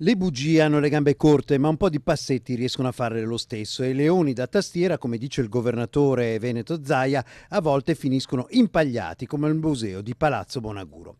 Le bugie hanno le gambe corte, ma un po' di passetti riescono a fare lo stesso e i leoni da tastiera, come dice il governatore veneto Zaia, a volte finiscono impagliati come il museo di Palazzo Bonaguro.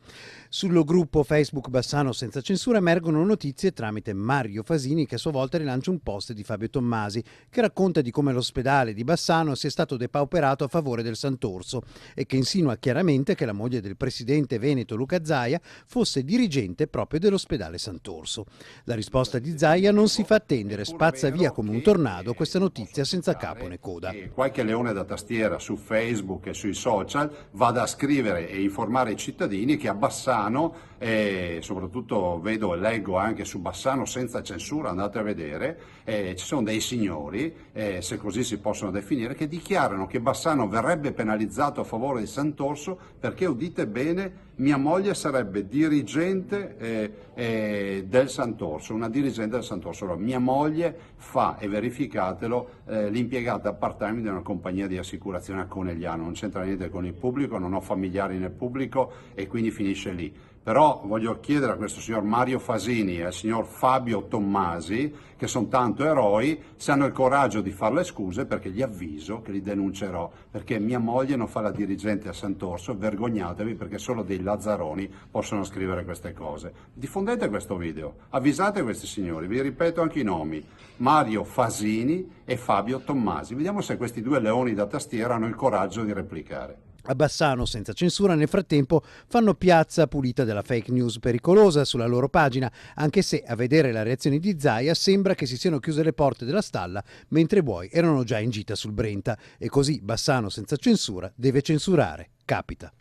Sul gruppo Facebook Bassano Senza Censura emergono notizie tramite Mario Fasini, che a sua volta rilancia un post di Fabio Tommasi che racconta di come l'ospedale di Bassano sia stato depauperato a favore del Sant'Orso e che insinua chiaramente che la moglie del presidente veneto Luca Zaia fosse dirigente proprio dell'ospedale Sant'Orso. La risposta di Zaia non si fa attendere, spazza via come un tornado questa notizia senza capo né coda. Qualche leone da tastiera su Facebook e sui social vada a scrivere e informare i cittadini che a Bassano, soprattutto vedo e leggo anche su Bassano Senza Censura, andate a vedere, ci sono dei signori, se così si possono definire, che dichiarano che Bassano verrebbe penalizzato a favore di Sant'Orso perché, udite bene, mia moglie sarebbe dirigente del Sant'Orso, una dirigente del Sant'Orso. Allora, mia moglie fa, e verificatelo, l'impiegata part-time di una compagnia di assicurazione a Conegliano, non c'entra niente con il pubblico, non ho familiari nel pubblico e quindi finisce lì. Però voglio chiedere a questo signor Mario Fasini e al signor Fabio Tommasi, che sono tanto eroi, se hanno il coraggio di fare le scuse, perché gli avviso che li denuncerò, perché mia moglie non fa la dirigente a Sant'Orso, vergognatevi perché solo dei lazzaroni possono scrivere queste cose. Diffondete questo video, avvisate questi signori, vi ripeto anche i nomi, Mario Fasini e Fabio Tommasi. Vediamo se questi due leoni da tastiera hanno il coraggio di replicare. A Bassano Senza Censura nel frattempo fanno piazza pulita della fake news pericolosa sulla loro pagina, anche se a vedere la reazione di Zaia sembra che si siano chiuse le porte della stalla mentre i buoi erano già in gita sul Brenta e così Bassano Senza Censura deve censurare. Capita.